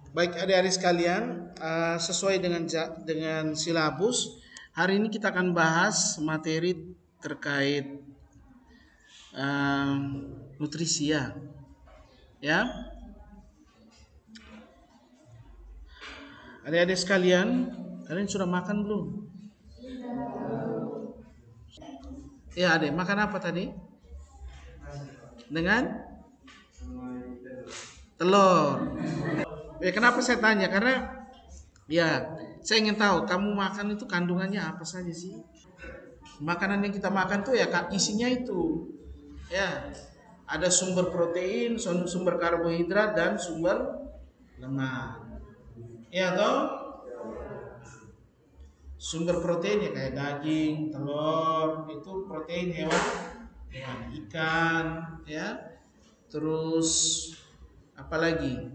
Baik adik-adik sekalian, sesuai dengan silabus, hari ini kita akan bahas materi terkait eh, nutrisi ya. Adik-adik sekalian, kalian sudah makan belum? Ya, adik, makan apa tadi? Dengan telur. Kenapa saya tanya? Karena ya, saya ingin tahu kamu makan itu kandungannya apa saja sih? Makanan yang kita makan tuh ya isinya itu. Ya, ada sumber protein, sumber karbohidrat dan sumber lemak. Ya toh? Sumber protein ya kayak daging, telur, itu protein hewan, ikan, ya. Terus apalagi?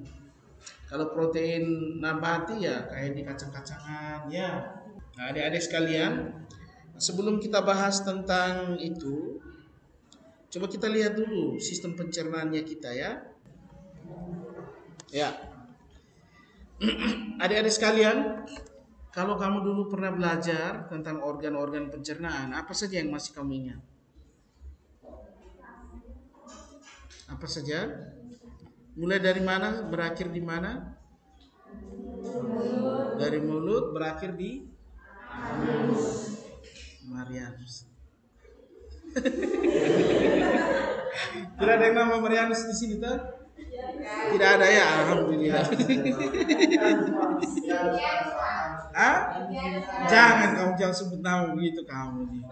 Kalau protein nabati ya kayak di kacang-kacangan, ya. Nah, adik-adik sekalian, sebelum kita bahas tentang itu, coba kita lihat dulu sistem pencernaannya kita ya. Ya, adik-adik sekalian, kalau kamu dulu pernah belajar tentang organ-organ pencernaan, apa saja yang masih kamu ingat? Apa saja? Mulai dari mana, berakhir di mana? Dari mulut, berakhir di Marianus. Tidak ada yang nama Marianus di sini, tuh? Tidak ada ya, alhamdulillah. Ah? Jangan sebut nama begitu kamu nih.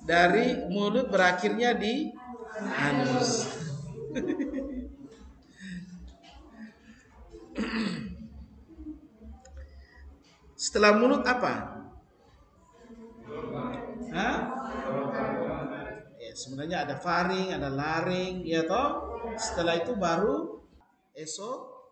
Dari mulut berakhirnya di anus. Setelah mulut apa? Hah? Ya, sebenarnya ada faring, ada laring, ya toh. Setelah itu baru esofagus.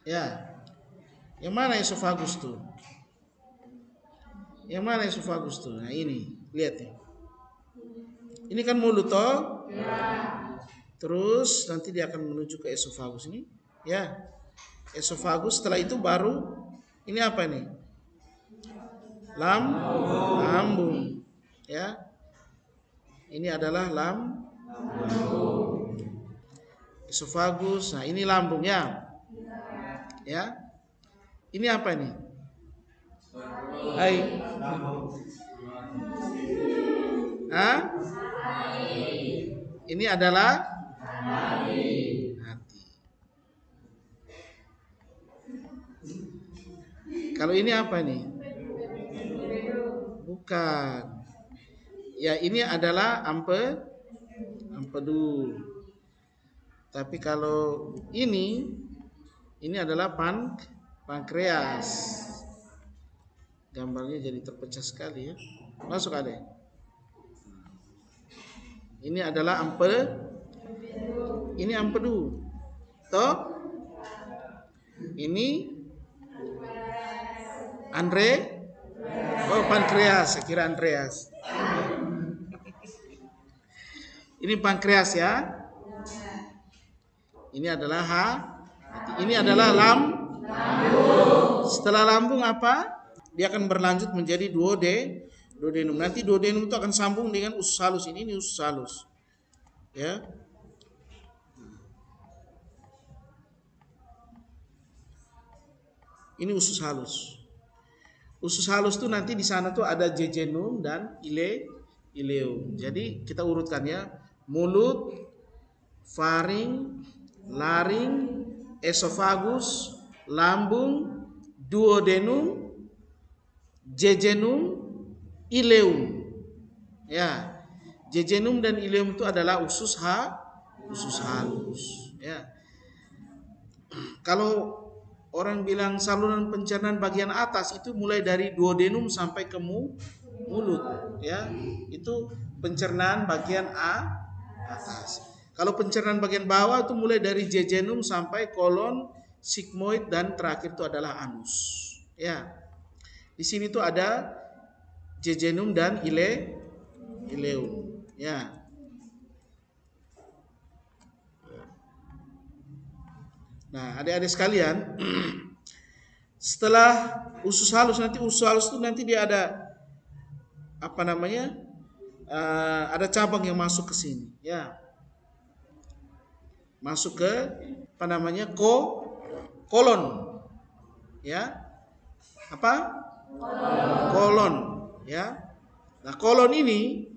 Ya, yang mana esofagus tuh? Yang mana esofagus tuh? Nah ini, lihat ya. Ini kan mulut toh? Ya. Terus nanti dia akan menuju ke esofagus ini, ya. Esofagus setelah itu baru ini apa nih? Lambung. Ya. Ini adalah lambung. Esofagus. Nah, ini lambung ya. Ya. Ini apa ini? Hai. Hah? Ini adalah hati. Kalau ini apa nih? Bukan. Ya, ini adalah empedu. Tapi kalau ini adalah pankreas. Gambarnya jadi terpecah sekali ya. Masuk ada. Ini adalah ini empedu. Toh? Ini pankreas. Saya kira Andreas. Ini pankreas ya. Ini adalah hati. Ini adalah lambung. Setelah lambung apa? Dia akan berlanjut menjadi duodenum. Nanti duodenum itu akan sambung dengan usus halus. Ini usus halus. Ya. Ini usus halus. Usus halus tuh nanti di sana tuh ada jejunum dan ileum. Jadi kita urutkan ya. Mulut, faring, laring, esofagus, lambung, duodenum, jejunum, ileum. Ya. Jejunum dan ileum itu adalah usus halus. Ya. Kalau orang bilang saluran pencernaan bagian atas itu mulai dari duodenum sampai ke mulut, ya. Itu pencernaan bagian atas. Kalau pencernaan bagian bawah itu mulai dari jejunum sampai kolon, sigmoid dan terakhir itu adalah anus. Ya. Di sini tuh ada jejunum dan ileum. Ya. Nah, adik-adik sekalian, setelah usus halus itu nanti dia ada apa namanya? Ada cabang yang masuk ke sini, ya. Masuk ke apa namanya? Kolon. Ya. Apa? Kolon, ya. Nah, kolon ini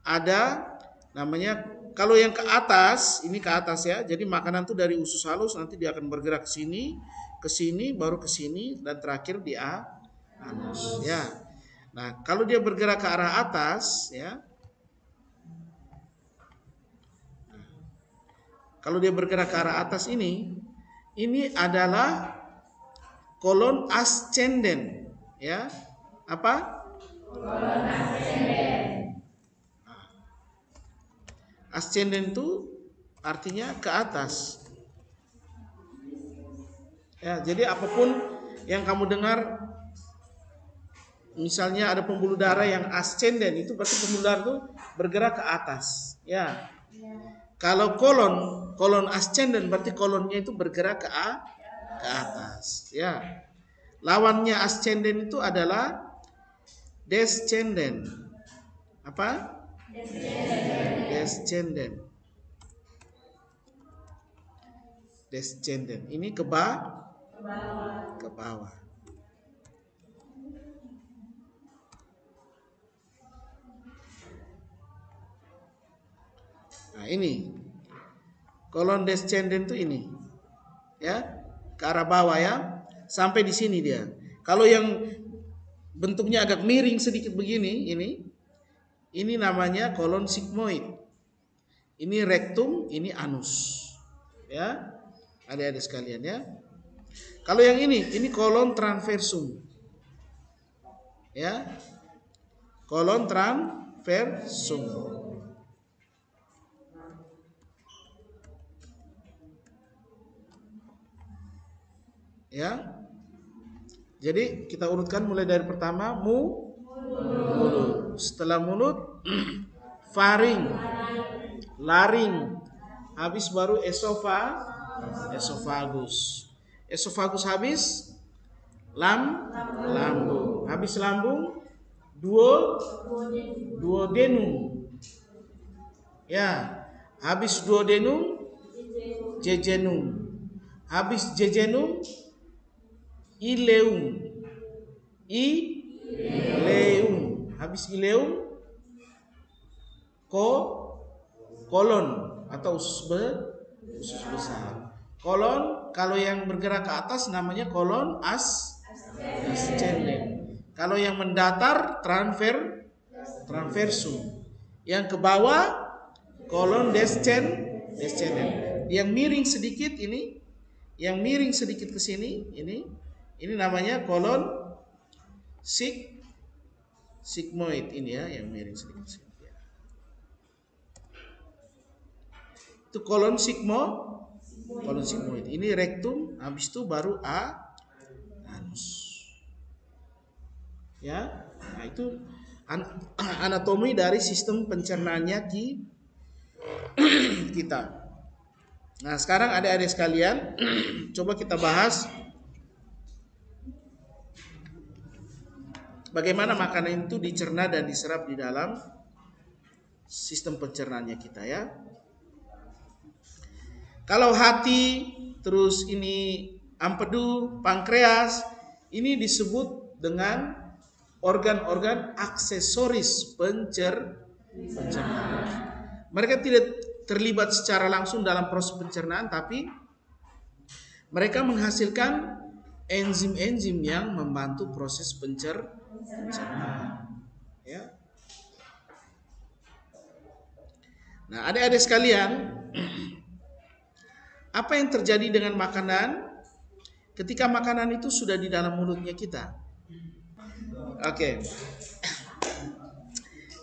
ada namanya, kalau yang ke atas, ini ke atas ya. Jadi makanan tuh dari usus halus nanti dia akan bergerak ke sini, baru ke sini dan terakhir di anus, ya. Nah, kalau dia bergerak ke arah atas, ya. Kalau dia bergerak ke arah atas ini adalah kolon ascendent, ya. Apa? Kolon ascendent. Ascendent itu artinya ke atas. Ya, jadi apapun yang kamu dengar, misalnya ada pembuluh darah yang ascendent, itu berarti pembuluh darah itu bergerak ke atas, ya. Kalau kolon ascendent berarti kolonnya itu bergerak ke atas, ya. Lawannya ascendent itu adalah descendent. Apa? Descendent. Descendent. Ini ke bawah. Nah, ini kolon descendent itu ini, ya, ke arah bawah ya, sampai di sini dia. Kalau yang bentuknya agak miring sedikit begini, ini namanya kolon sigmoid. Ini rektum, ini anus, ya, adik-adik sekalian ya. Kalau yang ini kolon transversum, ya, kolon transversum. Ya. Jadi kita urutkan mulai dari pertama mulut. Setelah mulut faring, laring, habis baru esofagus. Esofagus habis lambung. Habis lambung duodenum. Ya. Habis duodenum jejunum. Habis jejunum ileum. Habis ileum kolon atau usus besar. Kolon kalau yang bergerak ke atas namanya kolon ascendent. Kalau yang mendatar transversum. Yang ke bawah kolon descendent. Yang miring sedikit ini, yang miring sedikit ke sini ini namanya kolon sigmoid ini ya, yang miring sedikit ke sini. Itu kolon sigmoid. Ini rektum, habis itu baru anus. Ya. Nah, itu anatomi dari sistem pencernaannya kita. Nah, sekarang adik-adik sekalian, coba kita bahas bagaimana makanan itu dicerna dan diserap di dalam sistem pencernaannya kita ya. Kalau hati, terus ini empedu, pankreas, ini disebut dengan organ-organ aksesoris pencernaan. Mereka tidak terlibat secara langsung dalam proses pencernaan, tapi mereka menghasilkan enzim-enzim yang membantu proses pencernaan. Ya. Nah, adik-adik sekalian, apa yang terjadi dengan makanan ketika makanan itu sudah di dalam mulutnya kita? Oke.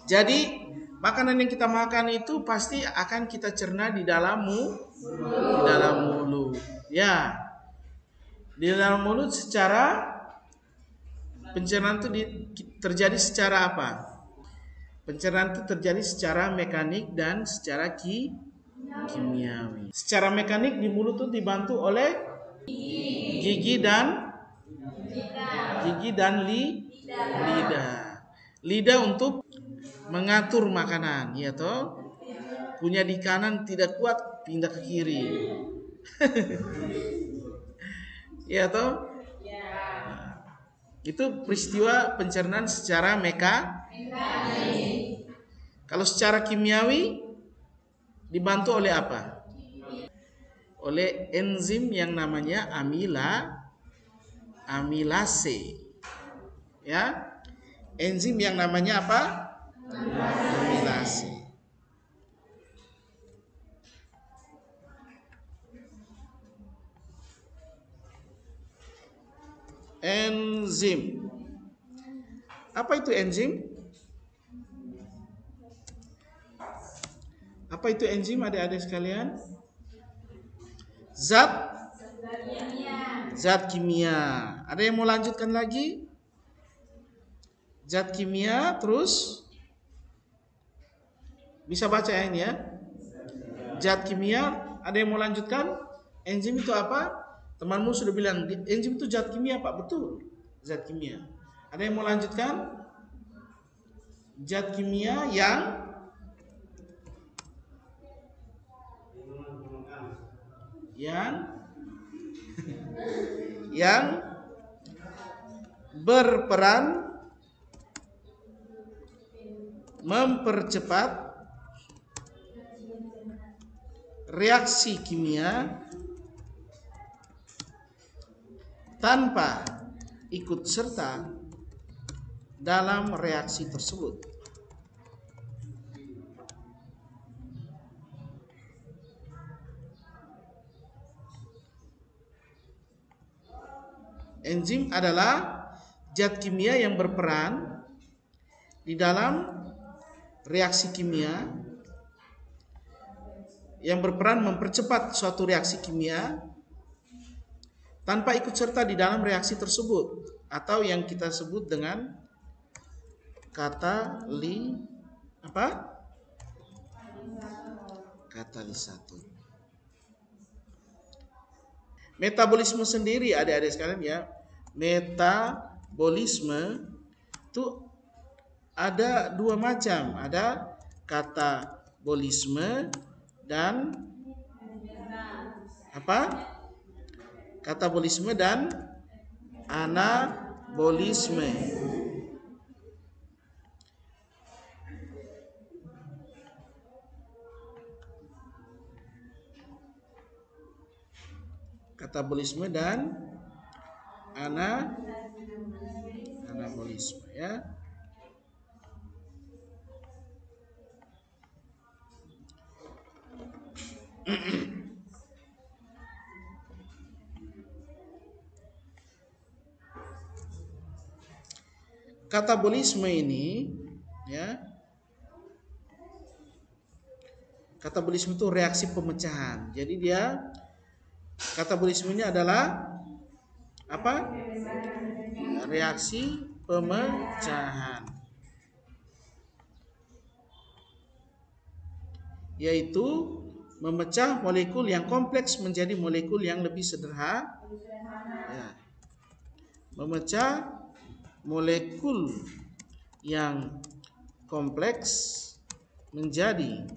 Jadi makanan yang kita makan itu pasti akan kita cerna di dalam mulut. Ya. Di dalam mulut secara pencernaan itu terjadi secara apa? Pencernaan itu terjadi secara mekanik dan secara kimiawi. Secara mekanik di mulut itu dibantu oleh gigi dan lidah. Lidah untuk mengatur makanan, ya toh. Punya di kanan tidak kuat, pindah ke kiri. Ya toh. Itu peristiwa pencernaan secara mekanik. Kalau secara kimiawi dibantu oleh apa? Oleh enzim yang namanya amilase. Ya. Enzim yang namanya apa? Amilase. Enzim. Apa itu enzim? Apa itu enzim, adik-adik sekalian? Zat kimia. Ada yang mau lanjutkan lagi? Zat kimia, terus bisa baca ini ya. Zat kimia, ada yang mau lanjutkan? Enzim itu apa? Temanmu sudah bilang enzim itu zat kimia, Pak. Betul, zat kimia. Ada yang mau lanjutkan? Zat kimia yang berperan mempercepat reaksi kimia tanpa ikut serta dalam reaksi tersebut. Enzim adalah zat kimia yang berperan di dalam reaksi kimia, yang berperan mempercepat suatu reaksi kimia tanpa ikut serta di dalam reaksi tersebut, atau yang kita sebut dengan katalisator. Metabolisme sendiri, adik-adik sekalian ya, metabolisme itu ada dua macam, ada katabolisme dan apa? Katabolisme dan anabolisme. Katabolisme dan anabolisme ya. Katabolisme ini ya. Katabolisme itu reaksi pemecahan. Jadi dia katabolisme ini adalah apa? Reaksi pemecahan. Yaitu memecah molekul yang kompleks menjadi molekul yang lebih sederhana. Ya. Memecah molekul yang kompleks menjadi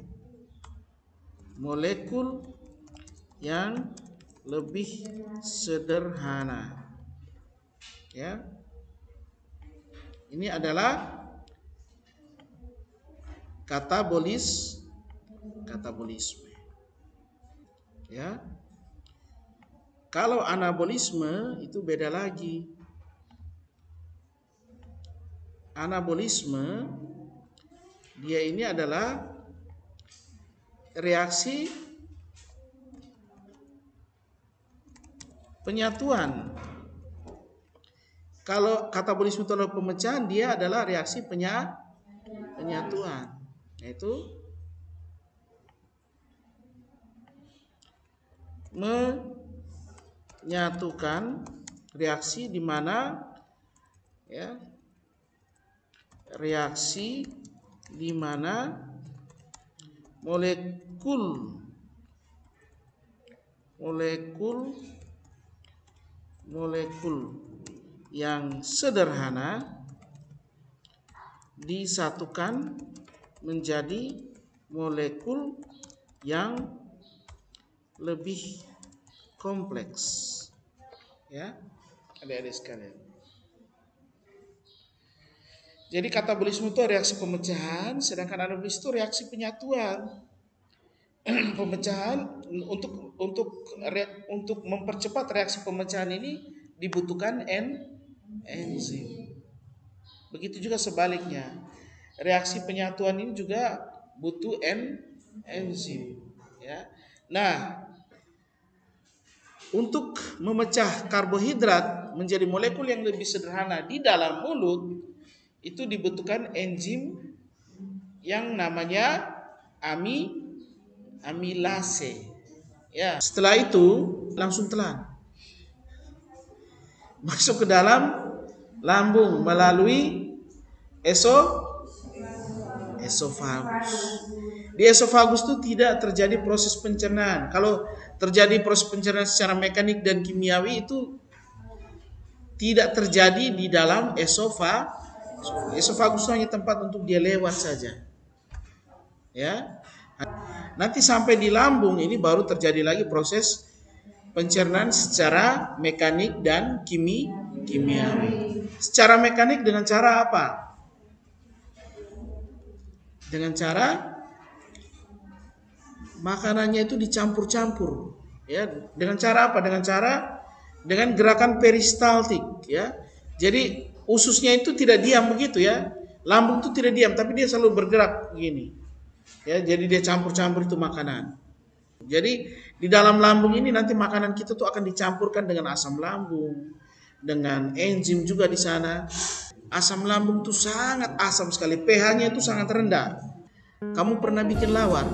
molekul yang lebih sederhana. Ya. Ini adalah katabolisme. Ya. Kalau anabolisme itu beda lagi. Anabolisme dia ini adalah reaksi penyatuan. Kalau katabolisme itu adalah pemecahan, dia adalah reaksi penyatuan. Yaitu menyatukan reaksi di mana Ya, reaksi di mana molekul yang sederhana disatukan menjadi molekul yang lebih kompleks. Ya, adik-adik sekalian. Jadi katabolisme itu reaksi pemecahan, sedangkan anabolisme itu reaksi penyatuan. Pemecahan untuk mempercepat reaksi pemecahan ini dibutuhkan enzim. Begitu juga sebaliknya. Reaksi penyatuan ini juga butuh enzim, ya. Nah, untuk memecah karbohidrat menjadi molekul yang lebih sederhana di dalam mulut itu dibutuhkan enzim yang namanya amilase. Ya, setelah itu langsung telan masuk ke dalam lambung melalui esofagus. Di esofagus itu tidak terjadi proses pencernaan. Kalau terjadi proses pencernaan secara mekanik dan kimiawi itu tidak terjadi di dalam esofagus. Esofagus itu hanya tempat untuk dia lewat saja. Ya. Nanti sampai di lambung ini baru terjadi lagi proses pencernaan secara mekanik dan kimiawi. Secara mekanik dengan cara apa? Dengan cara makanannya itu dicampur-campur, ya. Dengan cara apa? Dengan gerakan peristaltik, ya. Jadi ususnya itu tidak diam begitu, ya. Lambung itu tidak diam, tapi dia selalu bergerak begini. Ya, jadi dia campur-campur itu makanan. Jadi di dalam lambung ini nanti makanan kita tuh akan dicampurkan dengan asam lambung, dengan enzim juga di sana. Asam lambung tuh sangat asam sekali, pH-nya itu sangat rendah. Kamu pernah bikin lawar?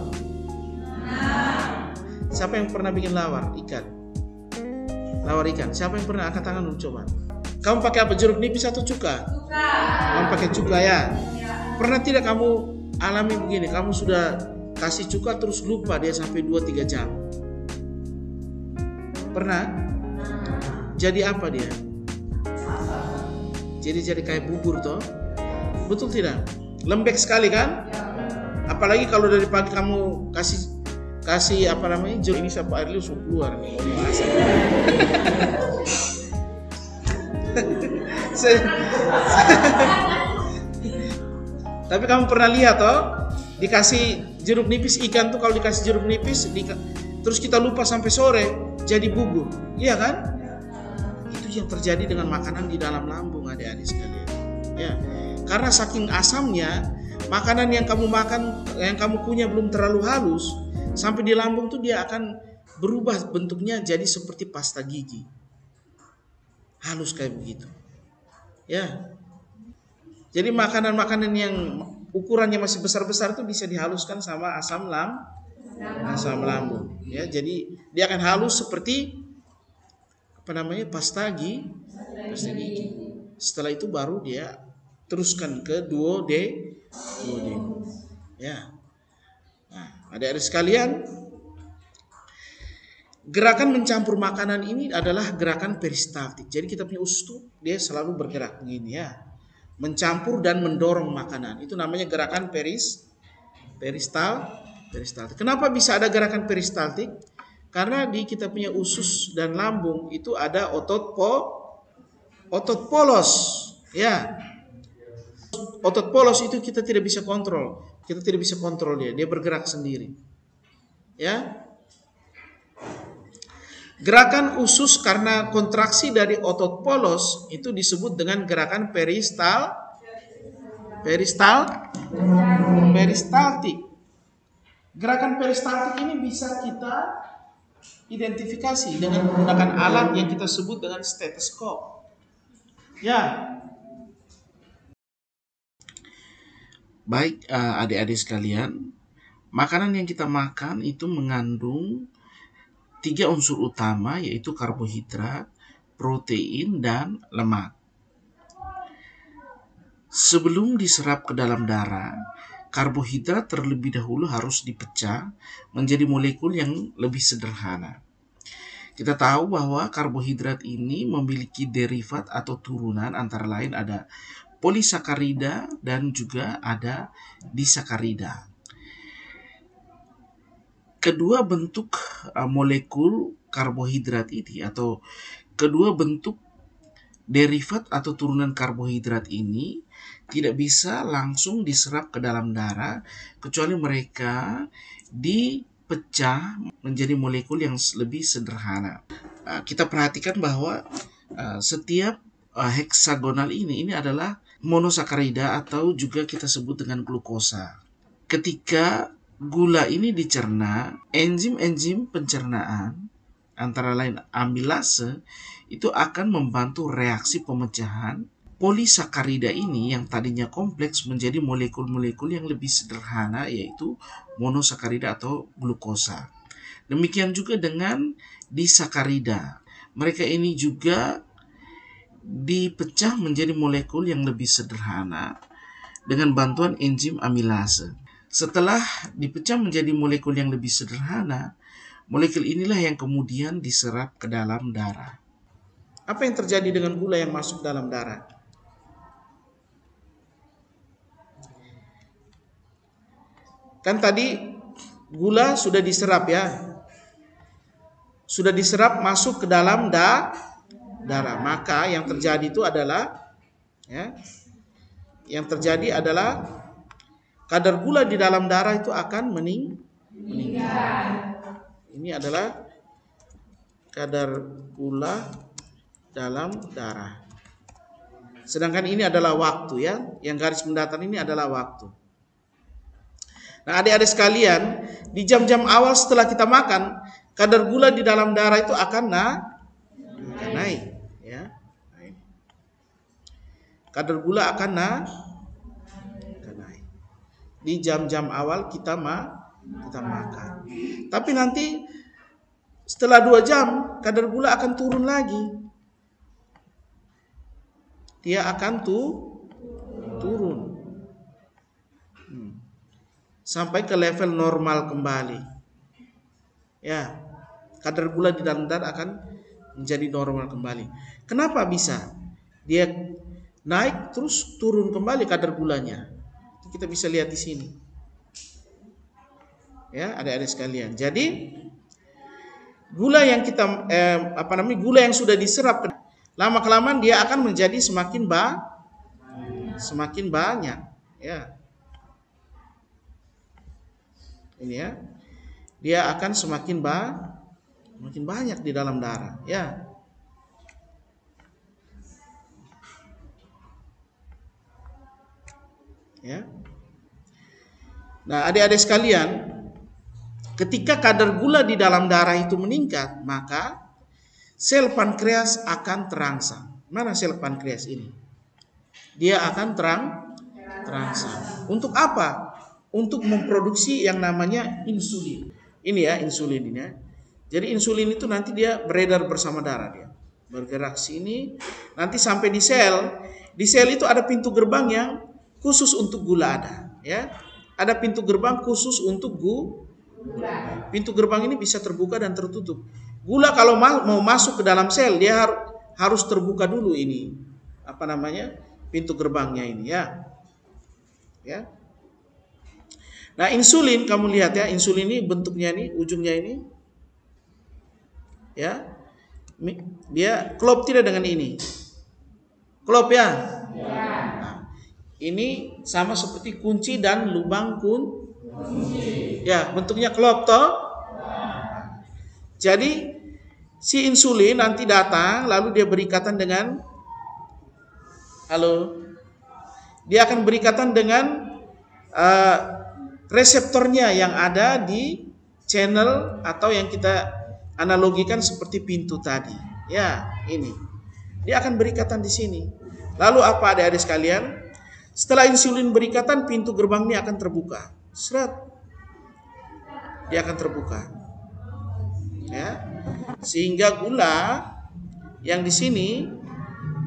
Siapa yang pernah bikin lawar ikan? Lawar ikan. Siapa yang pernah? Angkat tangan dulu coba. Kamu pakai apa? Jeruk nipis atau cuka? Cuka. Kamu pakai cuka, ya? Pernah tidak kamu alami begini? Kamu sudah kasih cuka terus lupa dia sampai 2-3 jam. Pernah? Jadi apa dia? Jadi kayak bubur toh. Betul tidak? Lembek sekali kan? Apalagi kalau dari pagi kamu kasih apa namanya? Jeruk ini sampai air langsung keluar nih. Tapi kamu pernah lihat toh? Dikasih jeruk nipis ikan tuh, kalau dikasih jeruk nipis terus kita lupa sampai sore jadi bubur. Iya kan? Itu yang terjadi dengan makanan di dalam lambung, adik-adik sekalian. Ya. Karena saking asamnya, makanan yang kamu makan, yang kamu punya belum terlalu halus, sampai di lambung tuh dia akan berubah bentuknya jadi seperti pasta gigi. Halus kayak begitu. Ya. Jadi makanan-makanan yang ukurannya masih besar-besar itu bisa dihaluskan sama asam lambung. Ya, jadi dia akan halus seperti pasta gigi. Setelah itu baru dia teruskan ke duodenum. Ya. Nah, adik-adik sekalian, gerakan mencampur makanan ini adalah gerakan peristaltik. Jadi kita punya usus tuh dia selalu bergerak begini, ya. Mencampur dan mendorong makanan. Itu namanya gerakan peristaltik. Kenapa bisa ada gerakan peristaltik? Karena di kita punya usus dan lambung itu ada otot polos, ya. Otot polos itu kita tidak bisa kontrol. Kita tidak bisa kontrol dia bergerak sendiri. Ya. Gerakan usus karena kontraksi dari otot polos itu disebut dengan gerakan peristaltik. Gerakan peristaltik ini bisa kita identifikasi dengan menggunakan alat yang kita sebut dengan stetoskop. Ya. Baik, adik-adik sekalian, makanan yang kita makan itu mengandung 3 unsur utama, yaitu karbohidrat, protein, dan lemak. Sebelum diserap ke dalam darah, karbohidrat terlebih dahulu harus dipecah menjadi molekul yang lebih sederhana. Kita tahu bahwa karbohidrat ini memiliki derivat atau turunan, antara lain ada polisakarida dan juga ada disakarida. Kedua bentuk molekul karbohidrat ini atau kedua bentuk derivat atau turunan karbohidrat ini tidak bisa langsung diserap ke dalam darah kecuali mereka dipecah menjadi molekul yang lebih sederhana. Kita perhatikan bahwa setiap heksagonal ini adalah monosakarida atau juga kita sebut dengan glukosa. Ketika gula ini dicerna, enzim-enzim pencernaan antara lain amilase itu akan membantu reaksi pemecahan polisakarida ini yang tadinya kompleks menjadi molekul-molekul yang lebih sederhana, yaitu monosakarida atau glukosa. Demikian juga dengan disakarida. Mereka ini juga dipecah menjadi molekul yang lebih sederhana dengan bantuan enzim amilase. Setelah dipecah menjadi molekul yang lebih sederhana, molekul inilah yang kemudian diserap ke dalam darah. Apa yang terjadi dengan gula yang masuk dalam darah? Kan tadi gula sudah diserap ya. Sudah diserap masuk ke dalam darah. Maka yang terjadi itu adalah kadar gula di dalam darah itu akan meningkat. Ini adalah kadar gula dalam darah. Sedangkan ini adalah waktu ya. Yang garis mendatar ini adalah waktu. Nah, adik-adik sekalian, di jam-jam awal setelah kita makan, kadar gula di dalam darah itu akan naik ya. Kadar gula akan naik di jam-jam awal kita makan. Tapi nanti setelah 2 jam kadar gula akan turun lagi. Dia akan turun sampai ke level normal kembali. Ya, kadar gula di dalam darah akan menjadi normal kembali. Kenapa bisa? Dia naik terus turun kembali kadar gulanya. Kita bisa lihat di sini. Ya, adik-adik sekalian. Jadi gula yang kita gula yang sudah diserap lama kelamaan dia akan menjadi semakin banyak, ya. Ini ya. Dia akan semakin banyak di dalam darah, ya. Ya. Nah, adik-adik sekalian, ketika kadar gula di dalam darah itu meningkat, maka sel pankreas akan terangsang. Mana sel pankreas ini? Dia akan terangsang. Untuk apa? Untuk memproduksi yang namanya insulin. Ini ya insulin ini ya. Jadi insulin itu nanti dia beredar bersama darah dia. Bergerak sini, nanti sampai di sel. Di sel itu ada pintu gerbang yang khusus untuk gula ada, ya. Ada pintu gerbang khusus untuk gula. Pintu gerbang ini bisa terbuka dan tertutup. Gula kalau mau masuk ke dalam sel dia harus terbuka dulu ini. Pintu gerbangnya ini ya. Ya. Nah, insulin kamu lihat ya, insulin ini bentuknya ini, ujungnya ini. Ya. Dia klop tidak dengan ini? Klop ya? Ya. Nah, ini sama seperti kunci dan lubang kunci. Ya, bentuknya klop toh. Jadi si insulin nanti datang lalu dia berikatan dengan dia akan berikatan dengan reseptornya yang ada di channel atau yang kita analogikan seperti pintu tadi. Ya, ini. Dia akan berikatan di sini. Lalu apa adik-adik sekalian? Setelah insulin berikatan, pintu gerbang ini akan terbuka. Seret. Dia akan terbuka. Ya. Sehingga gula yang di sini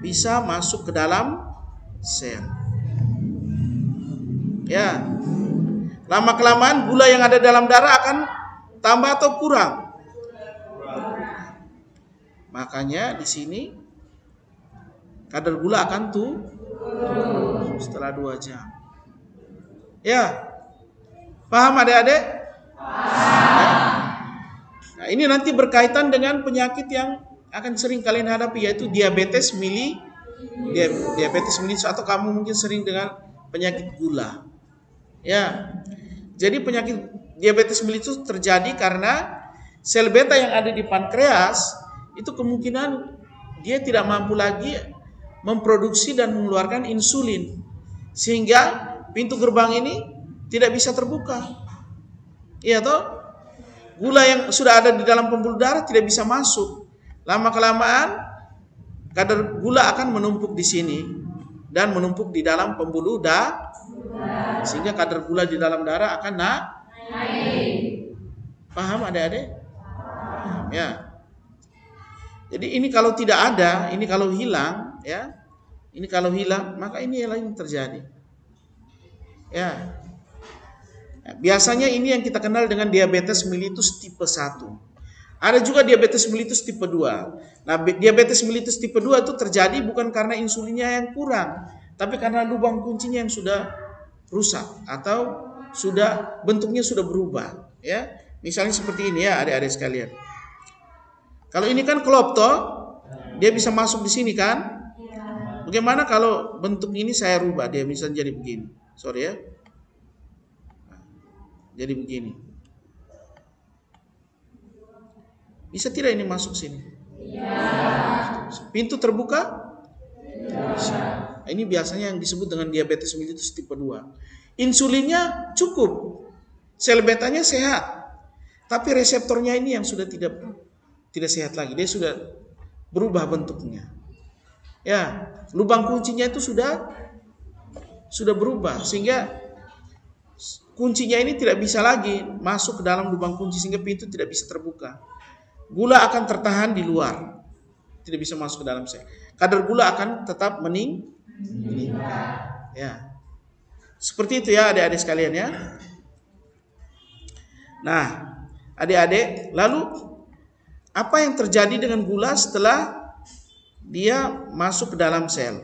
bisa masuk ke dalam sel. Ya. Lama-kelamaan gula yang ada dalam darah akan tambah atau kurang. Makanya di sini kadar gula akan turun setelah 2 jam. Ya. Paham adik-adik? Ya. Nah, ini nanti berkaitan dengan penyakit yang akan sering kalian hadapi, yaitu diabetes mellitus, atau kamu mungkin sering dengan penyakit gula. Ya. Jadi penyakit diabetes mellitus terjadi karena sel beta yang ada di pankreas itu kemungkinan dia tidak mampu lagi memproduksi dan mengeluarkan insulin, sehingga pintu gerbang ini tidak bisa terbuka. Iya toh? Gula yang sudah ada di dalam pembuluh darah tidak bisa masuk. Lama-kelamaan kadar gula akan menumpuk di sini dan menumpuk di dalam pembuluh darah, sehingga kadar gula di dalam darah akan naik. Paham adik-adik? Ya. Jadi ini kalau tidak ada, ini kalau hilang, ya. Ini kalau hilang, maka ini yang lain terjadi. Ya. Biasanya ini yang kita kenal dengan diabetes mellitus tipe 1. Ada juga diabetes mellitus tipe 2. Nah, diabetes mellitus tipe 2 itu terjadi bukan karena insulinnya yang kurang, tapi karena lubang kuncinya yang sudah rusak atau sudah bentuknya sudah berubah, ya. Misalnya seperti ini ya, adik-adik sekalian. Kalau ini kan klop toh, dia bisa masuk di sini kan? Bagaimana kalau bentuk ini saya rubah, dia bisa jadi begini. Sorry ya. Jadi begini. Bisa tidak ini masuk sini? Ya. Pintu terbuka? Bisa. Ini biasanya yang disebut dengan diabetes mellitus tipe 2. Insulinnya cukup. Sel betanya sehat. Tapi reseptornya ini yang sudah tidak sehat lagi. Dia sudah berubah bentuknya. Ya, lubang kuncinya itu sudah berubah, sehingga kuncinya ini tidak bisa lagi masuk ke dalam lubang kunci, sehingga pintu tidak bisa terbuka. Gula akan tertahan di luar, tidak bisa masuk ke dalam sel. Kadar gula akan tetap meningkat. Ya, seperti itu ya adik-adik sekalian ya. Nah, adik-adik, lalu apa yang terjadi dengan gula setelah dia masuk ke dalam sel?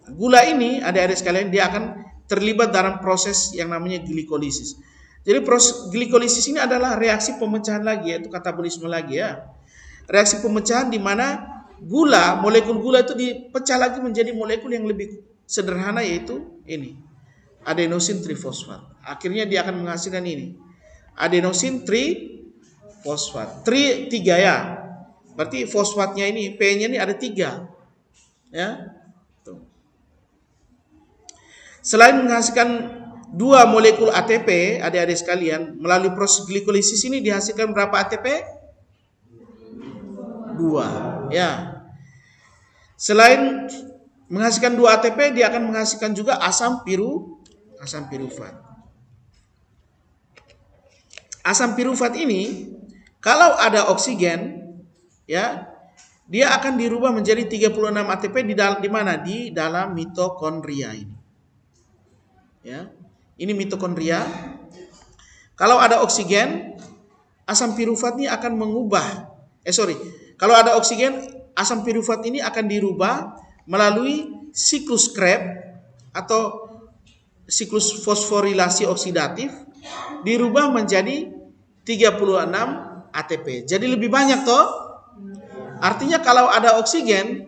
Gula ini adik-adik sekalian dia akan terlibat dalam proses yang namanya glikolisis. Jadi proses glikolisis ini adalah reaksi pemecahan lagi, yaitu katabolisme lagi ya. Reaksi pemecahan di mana gula, molekul gula itu dipecah lagi menjadi molekul yang lebih sederhana, yaitu ini, adenosin trifosfat. Akhirnya dia akan menghasilkan ini, adenosin trifosfat. 3 ya. Berarti fosfatnya ini, P-nya ini ada 3. Ya. Selain menghasilkan 2 molekul ATP, adik-adik sekalian, melalui proses glikolisis ini dihasilkan berapa ATP? 2. Ya. Selain menghasilkan 2 ATP, dia akan menghasilkan juga asam pirufat. Asam pirufat ini kalau ada oksigen, ya, dia akan dirubah menjadi 36 ATP di mana? Di dalam mitokondria ini. Ya, ini mitokondria. Kalau ada oksigen, asam pirufat ini akan mengubah. Kalau ada oksigen, asam pirufat ini akan dirubah melalui siklus Krebs atau siklus fosforilasi oksidatif, dirubah menjadi 36 ATP. Jadi lebih banyak toh. Artinya kalau ada oksigen,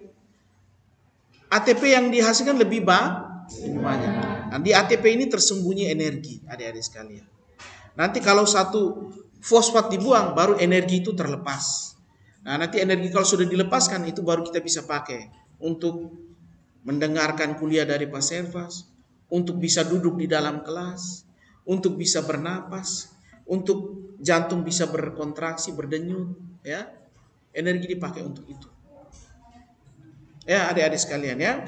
ATP yang dihasilkan lebih banyak. Nah, di ATP ini tersembunyi energi, adik-adik sekalian. Nanti kalau satu fosfat dibuang, baru energi itu terlepas. Nah, nanti energi kalau sudah dilepaskan, itu baru kita bisa pakai untuk mendengarkan kuliah dari Pak Selvas, untuk bisa duduk di dalam kelas, untuk bisa bernapas, untuk jantung bisa berkontraksi, berdenyut, ya. Energi dipakai untuk itu. Ya, adik-adik sekalian ya.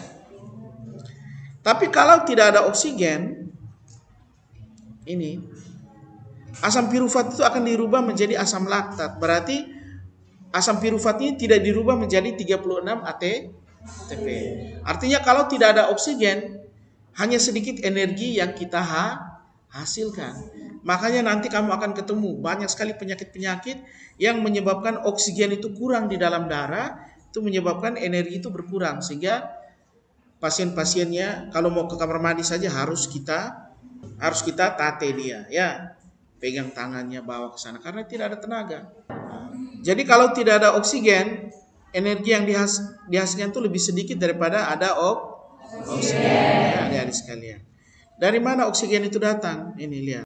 Tapi kalau tidak ada oksigen, ini asam pirufat itu akan dirubah menjadi asam laktat. Berarti asam pirufat ini tidak dirubah menjadi 36 ATP. Artinya kalau tidak ada oksigen, hanya sedikit energi yang kita hasilkan. Makanya nanti kamu akan ketemu banyak sekali penyakit-penyakit yang menyebabkan oksigen itu kurang di dalam darah, itu menyebabkan energi itu berkurang, sehingga pasien-pasiennya kalau mau ke kamar mandi saja harus kita tate dia, ya, pegang tangannya bawa ke sana karena tidak ada tenaga. Jadi kalau tidak ada oksigen, energi yang dihasilkan itu lebih sedikit daripada ada oksigen, ya, adik-adik sekalian. Dari mana oksigen itu datang? Ini lihat.